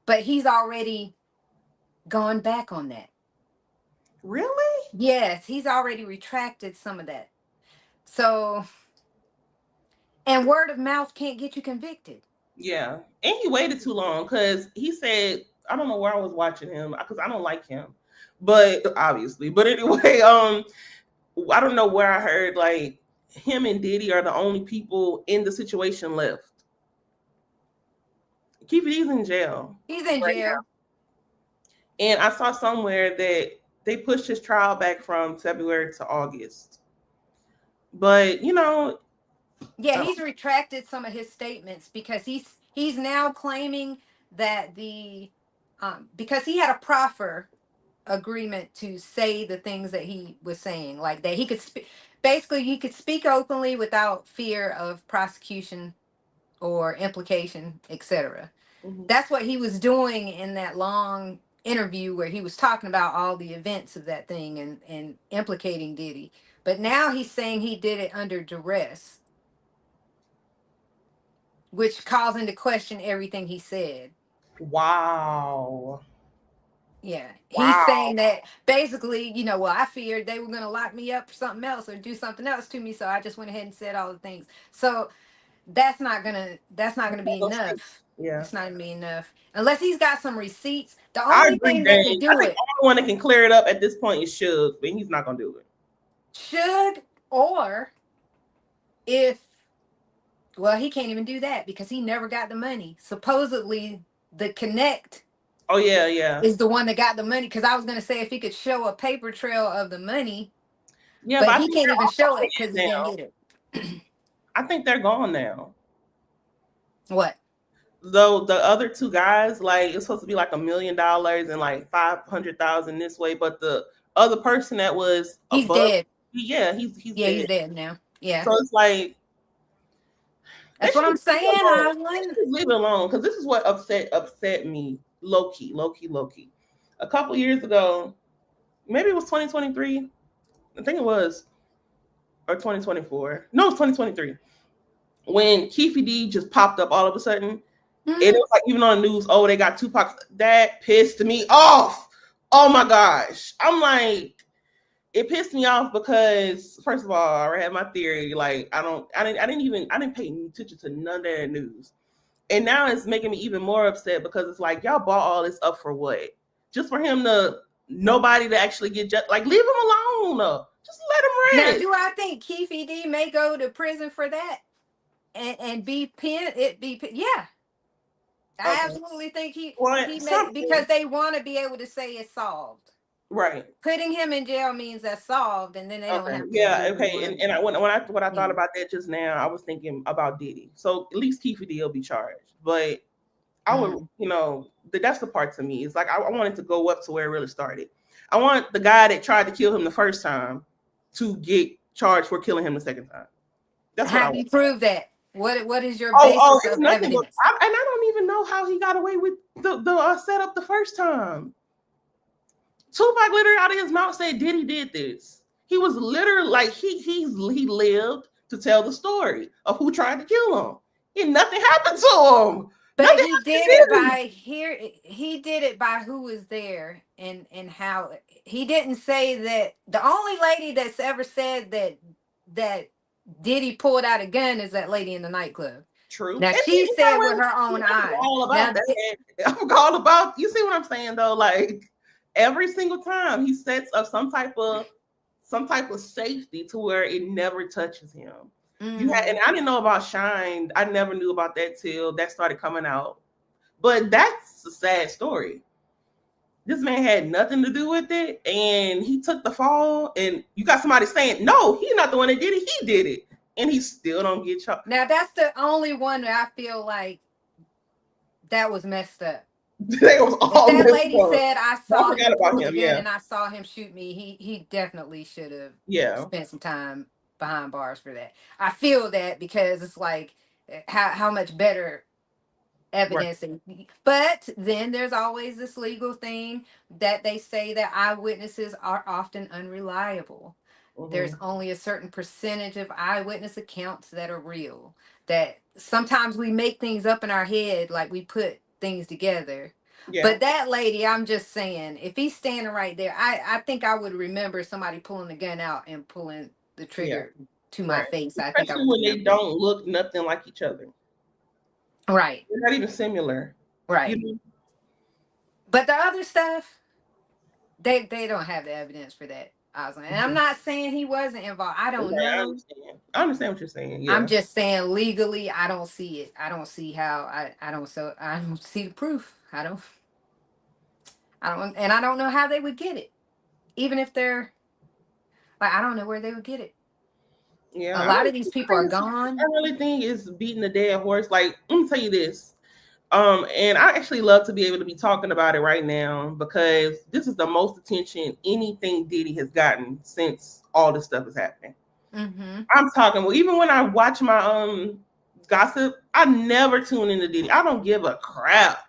but he's already gone back on that. Really? Yes, he's already retracted some of that. So, and word of mouth can't get you convicted. Yeah. And he waited too long because he said, I don't know where I was watching him because I don't like him. But obviously. But anyway, I don't know where I heard like him and Diddy are the only people in the situation left. Keith D's in jail He's in right now. jail. And I saw somewhere that they pushed his trial back from February to August. But, Yeah, um, he's retracted some of his statements because he's now claiming that the because he had a proffer agreement to say the things that he was saying, like that he could basically he could speak openly without fear of prosecution or implication, etc. mhm. That's what he was doing in that long interview where he was talking about all the events of that thing and implicating Diddy. But now he's saying he did it under duress, which calls into question everything he said. Wow. Yeah, he's Wow. saying that basically, well, I feared they were going to lock me up for something else or do something else to me, so I just went ahead and said all the things. So that's not gonna be enough. Yeah. It's not gonna be enough unless he's got some receipts. The I only agree, thing that could Dane. I do think it the only one that can clear it up at this point is Suge, but he's not gonna do it. should, or if, well, he can't even do that because he never got the money. Supposedly, the Connect Oh yeah, yeah. is the one that got the money. Because I was gonna say if he could show a paper trail of the money, Yeah, but but I he think can't they're even show all it because he gone didn't now. get it. I think they're gone now. What? Though the other two guys, like it's supposed to be like $1 million and like 500,000 this way, but the other person that was He's above, dead. yeah, he's Yeah, dead. he's dead now. Yeah, So it's like they that's what should I'm just leave it saying, alone. They Osland. should just leave it alone because this is what upset me low key, low key, low key. A couple years ago, maybe it was 2023. I think it was, or 2024. No, it was 2023 when Keefy D just popped up all of a sudden. And it Mhm. was like even on the news, oh, they got Tupac. That pissed me off. Oh my gosh. I'm like, it pissed me off because first of all, I already had my theory. Like, I didn't pay attention to none of that news. And now it's making me even more upset because it's like y'all bought all this up for what? Just for him to nobody to actually get like leave him alone. Just let Now, him rest. do I think Keefe D may go to prison for that and be pinned? Yeah, I Okay. absolutely think Well, he may because something. they want to be able to say it's solved. Right. Putting him in jail means that's solved, and then they don't Okay. have to Yeah. do any Okay. more. And when I thought You about that just now, I was thinking about Diddy. So at least Keefe D will be charged. But I would, mm. that's the part to me. It's like I wanted to go up to where it really started. I want the guy that tried to kill him the first time to get charged for killing him the second time. That's what I How do want. you prove that? What is your Oh, basis it's of nothing but, evidence? and I don't even know how he got away with the setup the first time. Tupac literally out of his mouth said Diddy did this. He was literally like he lived to tell the story of who tried to kill him. and nothing happened to him. But Nothing he did it happened to him. by here. He did it by who was there and how. He didn't say that. The only lady that's ever said that Diddy pulled out a gun is that lady in the nightclub. True. Now And she by said the with way, her own I forgot eyes. all about Now, that. I forgot all about, you see what I'm saying though? Like every single time he sets up some type of safety to where it never touches him. And mhm. I didn't know about Shine. I never knew about that till that started coming out. But that's a sad story. This man had nothing to do with it, and he took the fall. And you got somebody saying, "No, he's not the one that did it. He did it," and he still don't get charged. Now that's the only one that I feel like that was messed up. They was If all that messed lady up. said I I saw forgot him about pull the him. gun Yeah, and I saw him shoot me, he definitely should have yeah, spent some time behind bars for that. I feel that because it's like how much better right. evidence but then there's always this legal thing that they say that eyewitnesses are often unreliable. There's Hmm. only a certain percentage of eyewitness accounts that are real, that sometimes we make things up in our head, like we put things together. Yeah, But that lady, I'm just saying, if he's standing right there, I think I would remember somebody pulling the gun out and pulling the yeah, trigger to my right. face. I think I Especially would when they remember it. don't look nothing like each other. Right. They're not even similar. You Right. know? But the other stuff, they don't have the evidence for that, Osland. And I'm Mhm. not saying he wasn't involved. I don't Right, I know. understand. I understand what you're saying. I'm Yeah, just saying legally, I don't see it. I don't see how I don't see the proof. I don't and I don't know how they would get it. Even if they're like I don't know where they would get it. yeah. A lot of these people are I gone. really think it's beating the dead horse. Like, let me tell you this. And I actually love to be able to be talking about it right now because this is the most attention anything Diddy has gotten since all this stuff is happening. Mhm. I'm talking. Well, even when I watch my gossip, I never tune into Diddy. I don't give a crap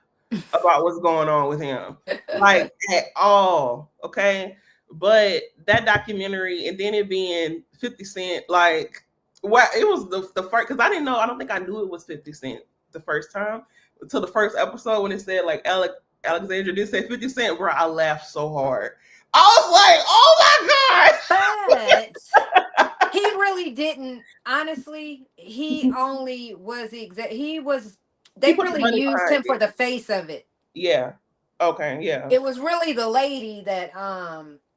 about what's going on with him, like at all. Okay, but that documentary and then it being 50 Cent, like what it was the first, because I didn't know. I don't think I knew it was 50 Cent the first time until the first episode when it said like Alexandra did say 50 Cent, bro. I laughed so hard. I was like, oh But he really didn't. Honestly, he my god. only was he was He they put the really money used behind him for it. the face of it. Yeah. Okay. Yeah. It was really the lady that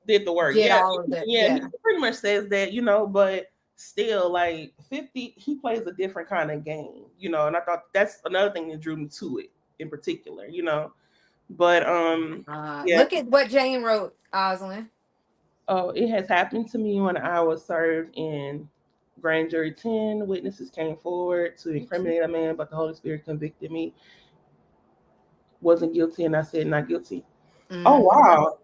Did the work. did Yeah. all of the Yeah. He yeah. pretty much says that, but still, like 50, he plays a different kind of game, and I thought that's another thing that drew me to it in particular. But yeah. Look at what Jane wrote, Osland. Oh, it has happened to me when I was served in grand jury 10. Witnesses came forward to incriminate a man, but the Holy Spirit convicted me. Wasn't guilty, and I said not guilty. Oh Mm-hmm. wow.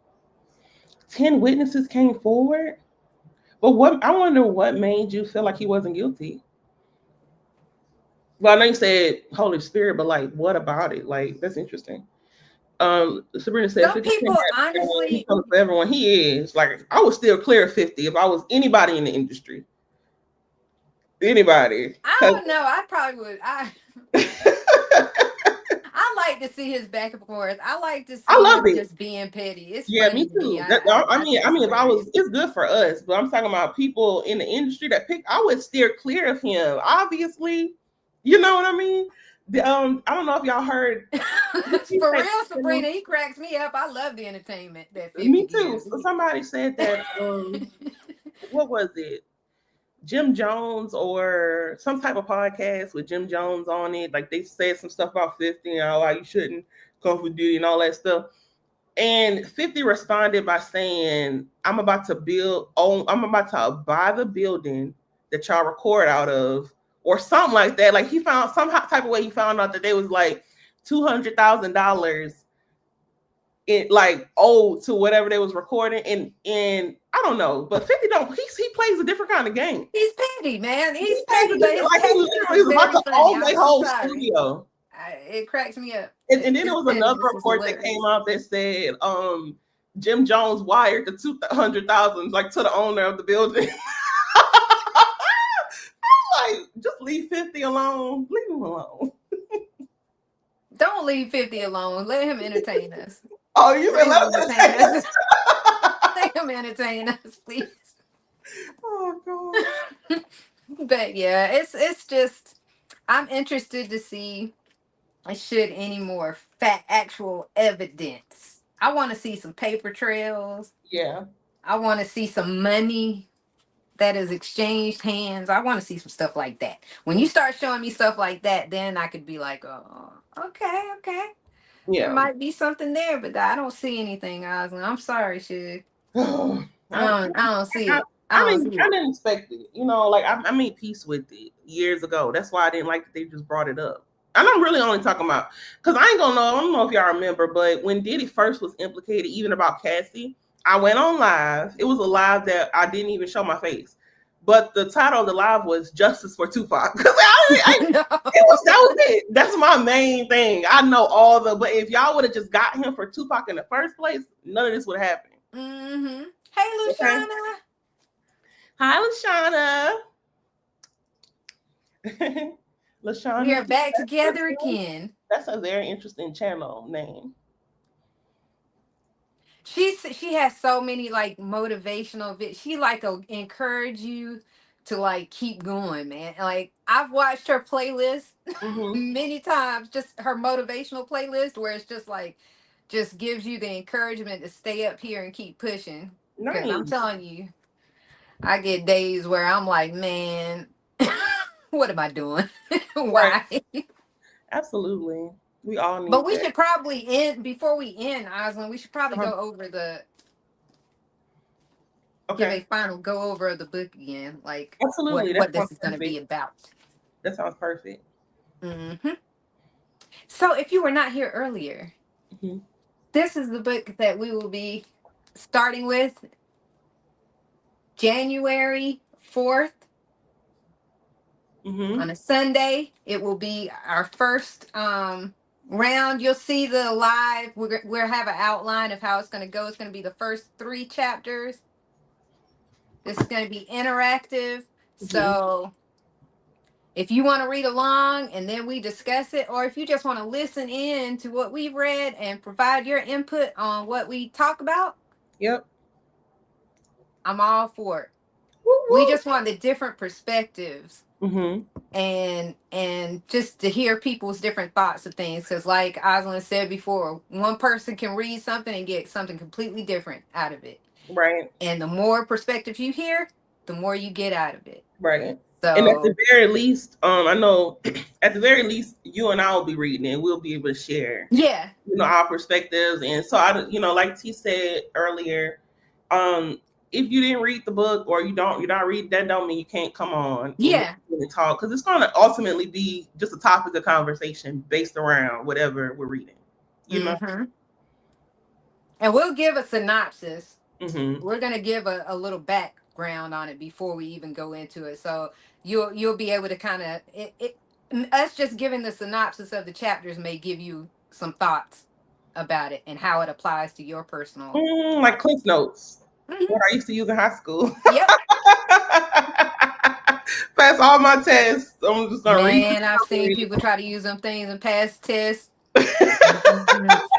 10 witnesses came forward. But what I wonder what made you feel like he wasn't guilty. Well, I know you said Holy Spirit, but like, what about it? Like, that's interesting. Sabrina said Some 50 people, Cent he honestly, told for everyone he is. Like, I would still clear 50 if I was anybody in the industry. Anybody. I Because don't know. I probably would. I like to see his back and forth. I like to I see love him it. just being petty. It's Yeah, funny me to me. too. I I mean, think it's if I was, hilarious. it's good for us. But I'm talking about people in the industry that pick. I would steer clear of him. Obviously, you know what I mean. I don't know if y'all heard. He For said real, something. Sabrina, he cracks me up. I love the entertainment that 50 Me too. gives. So somebody said that. What was it? Jim Jones or some type of podcast with Jim Jones on it. Like they said some stuff about 50 and why you shouldn't come for duty and all that stuff. And 50 responded by saying, I'm about to buy the building that y'all record out of, or something like that. Like he found some type of way he found out that they was like $200,000 it like owed to whatever they was recording. And I don't know, but 50 don't he plays a different kind of game. He's petty, man. He He's plays a petty, but different his like he pettiness literally is is about very to funny. own their I'm whole sorry. studio. It cracks me up. And then there His was another pettiness is report that came hilarious. out that said Jim Jones wired the 200,000 like to the owner of the building. Like, just Leave 50 alone. Leave him alone. Don't leave 50 alone. Let him entertain us. Oh, you said Please let him entertain entertain us. us. Let him entertain us, please. Oh God. But yeah, it's just I'm interested to see should any more actual evidence. I want to see some paper trails. Yeah. I want to see some money that is exchanged hands. I want to see some stuff like that. When you start showing me stuff like that, then I could be like, oh, okay, okay. There Yeah. might be something there, but I don't see anything, Osland. I'm sorry, Shug. I, I don't see I, it. I don't see I it. didn't expect it. You know, like I made peace with it years ago. That's why I didn't like that they just brought it up. And I'm really only talking about because I ain't gonna know. I don't know if y'all remember, but when Diddy first was implicated, even about Cassie, I went on live. It was a live that I didn't even show my face, but the title of the live was "Justice for Tupac." Because No. it was that was it. That's my main thing. I know all the, but if y'all would have just got him for Tupac in the first place, none of this would have happened. Hey, Okay. Lushana. Hi, Lashana. We Lashana, are back together again. that's a very interesting channel name. She has so many like motivational she like encourage you to like keep going, man. Like I've watched her playlist Mm-hmm. many times, just her motivational playlist where it's just like just gives you the encouragement to stay up here and keep pushing. Cause I'm Nice. telling you, I get days where I'm like, man, what am I doing? Right. Why? Absolutely. We all But need we that. should probably end before we end, Osland. We should probably Uh-huh. go over give Okay. a final go over of the book again, like Absolutely. That what sounds this is going to be perfect. about. That sounds perfect. hmm So, if you were not here earlier, Mm-hmm. this is the book that we will be starting with January 4th Mm-hmm. on a Sunday. It will be our first round. You'll see the live. We'll have an outline of how it's going to go. It's going to be the first 3 chapters. This is going to be interactive. Mm-hmm. So if you want to read along and then we discuss it, or if you just want to listen in to what we've read and provide your input on what we talk about, Yep. I'm all for it. Woo We woo. just want the different perspectives Mm-hmm. and just to hear people's different thoughts of things. Because like Osland said before, one person can read something and get something completely different out of it. Right. And the more perspectives you hear, the more you get out of it. Right. And at the So very least, I know at the very least, you and I will be reading it. We'll be able to share, yeah. our perspectives. And so like T said earlier, um, if you didn't read the book or you're not reading, that don't mean you can't come on and Yeah. listen and talk because it's going to ultimately be just a topic of conversation based around whatever we're reading. You know. hmm And we'll give a synopsis. Mm-hmm. We're gonna give a little background on it before we even go into it. So you'll be able to kind of us just giving the synopsis of the chapters may give you some thoughts about it and how it applies to your personal Like life. Cliff Notes, hmm what I used to use in high school. Yep. Pass all my tests. I'm just gonna read. Man, I've seen people try to use them things and pass tests.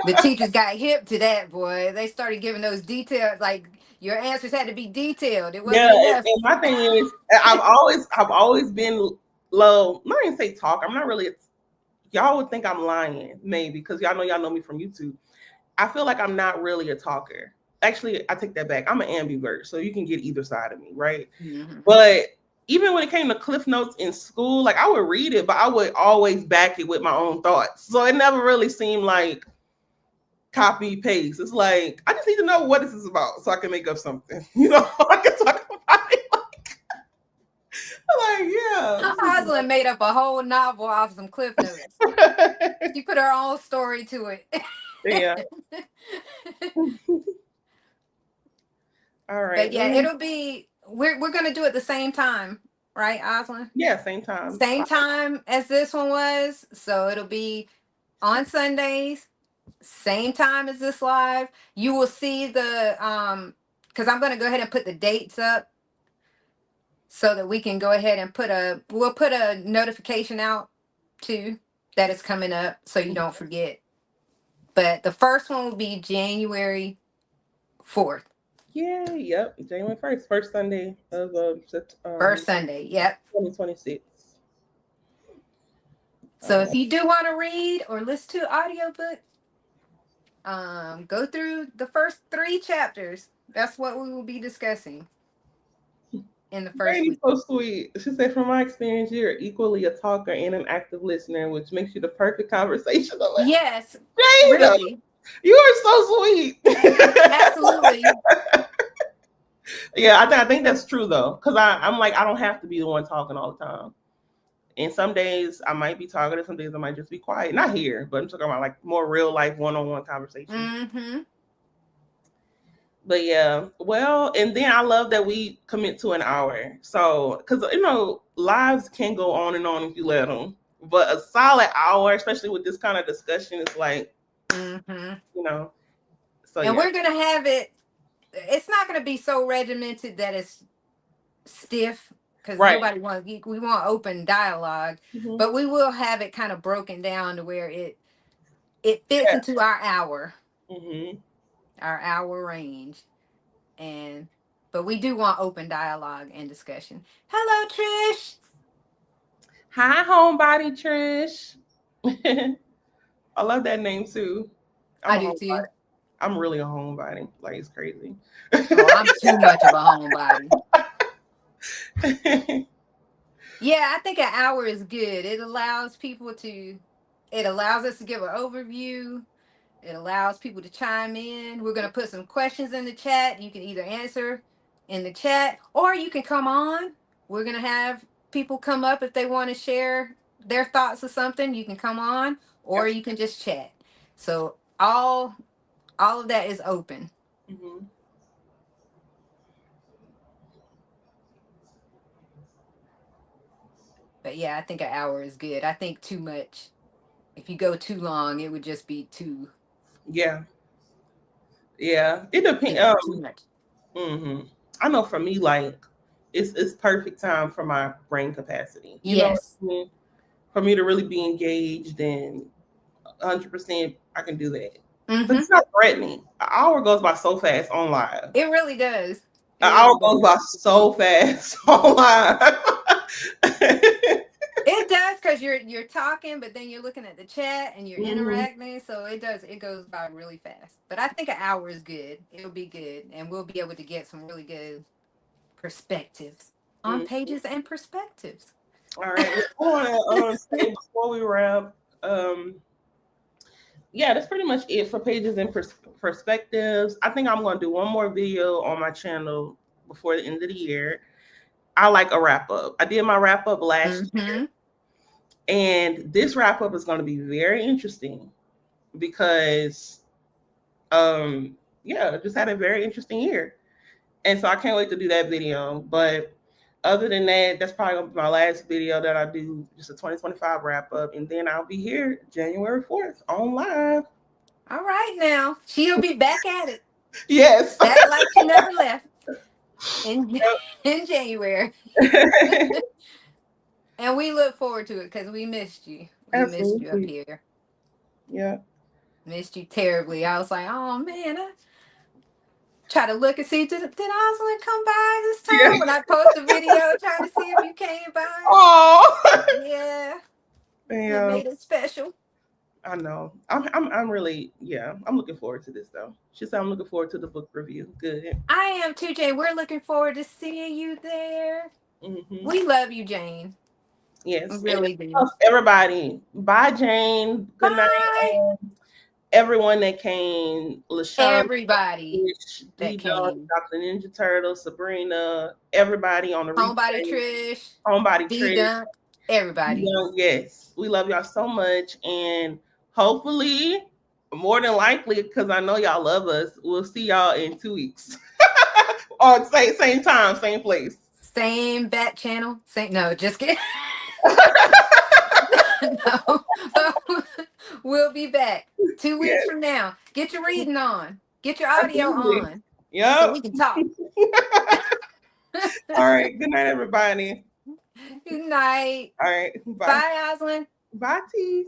The teachers got hip to that, boy. They started giving those details, like your answers had to be detailed. It Yeah, wasn't enough. and my thing is, I've always been low. Not even say talk. I'm not really. Y'all would think I'm lying, maybe, because y'all know me from YouTube. I feel like I'm not really a talker. Actually, I take that back. I'm an ambivert, so you can get either side of me, right? hmm But even when it came to Cliff Notes in school, like I would read it, but I would always back it with my own thoughts. So it never really seemed like copy paste. It's like I just need to know what this is about so I can make up something. I can talk about it. Like, yeah. Rosalind made up a whole novel off some cliff notes. She put her own story to it. Yeah. All right. But Let yeah, me. it'll be we're gonna do it the same time, right, Rosalind? Yeah, same time. Same time as this one was. So it'll be on Sundays, same time as this live. You will see the because I'm gonna go ahead and put the dates up so that we can go ahead and we'll put a notification out too that it's coming up so you don't forget. But the first one will be January 4th. Yeah, yep. January 1st, first Sunday of First Sunday. Yep. 2026. So Uh, if you do want to read or listen to audiobook, go through the first 3 chapters. That's what we will be discussing in the first Brady's week. so sweet. She said, "From my experience, you're equally a talker and an active listener, which makes you the perfect conversationalist." Yes, Jada, really. you are so sweet. Absolutely. Yeah, I think that's true though, because I'm like I don't have to be the one talking all the time. And some days I might be talking, and some days I might just be quiet. Not here, but I'm talking about like more real life one-on-one conversations. Mm-hmm. But yeah, well, and then I love that we commit to an hour. So, because lives can go on and on if you let them. But a solid hour, especially with this kind of discussion, is like, Mm-hmm. you know. So And yeah, we're gonna have it. It's not gonna be so regimented that it's stiff because right. nobody wants. We want open dialogue, Hmm. but we will have it kind of broken down to where it fits Yeah. into Hmm. our hour range. And but we do want open dialogue and discussion. Hello, Trish. Hi, homebody Trish. I love that name too. I'm I a do too. homebody. I'm really a homebody. Like it's crazy. Oh, I'm too much of a homebody. Yeah, I think an hour is good. It allows us to give an overview. It allows people to chime in. We're going to put some questions in the chat. You can either answer in the chat or you can come on. We're going to have people come up if they want to share their thoughts or something. You can come on or you can just chat. So all of that is open. Hmm. But yeah, I think an hour is good. I think too much. If you go too long, it would just be too Yeah, yeah. It I depends. think it's too much. Hmm. I know for me, like it's perfect time for my brain capacity. You know what Yes. I mean? For me to really be engaged and 100%, I can do that. Because Mhm. it's not threatening. An hour goes by so fast on live. It really does. It An hour really goes does. by so fast on live. It does because you're talking, but then you're looking at the chat and you're Hmm. interacting. So it does. It goes by really fast. But I think an hour is good. It'll be good, and we'll be able to get some really good perspectives on Hmm. pages and perspectives. All right. Well, I want to say before we wrap, um, yeah, that's pretty much it for pages and perspectives. I think I'm going to do one more video on my channel before the end of the year. I like a wrap up. I did my wrap up last year, Mm-hmm. and this wrap up is going to be very interesting because, um, yeah, I just had a very interesting year, and so I can't wait to do that video. But other than that, that's probably gonna be my last video that I do, just a 2025 wrap up, and then I'll be here January 4th on live. All right, now she'll be back at it. Yes. That like she never left in in January, and we look forward to it because we missed you. We missed you up Absolutely. here. Yeah. Missed you terribly. I was like, oh man, I try to look and see did Osland come by this Yeah. time when I post a video trying to see if you came by. Oh. Yeah, it Yeah. made it special. I know. I'm really, yeah. I'm looking forward to this though. She said I'm looking forward to the book review. Good. I am too, Jane. We're looking forward to seeing you there. Hmm. We love you, Jane. We Yes. And really do. everybody, bye, Jane. Good night. Bye, Everyone that came, LaShawn, everybody D that Dog, came. Dr. Ninja Turtle, Sabrina, everybody on the Homebody replay, Trish, Homebody D Trish. Dunk, everybody. Yes, we love y'all so much. And hopefully, more than likely, because I know y'all love us, we'll see y'all in 2 weeks. Or same time, same place. Same back channel. Same no, just kidding. No. We'll be back 2 weeks Yes, from now. Get your reading on. Get your audio absolutely. on so Yep. we can talk. All right. Good night, everybody. Good night. All right. Bye. Bye, Aslan. Bye, T.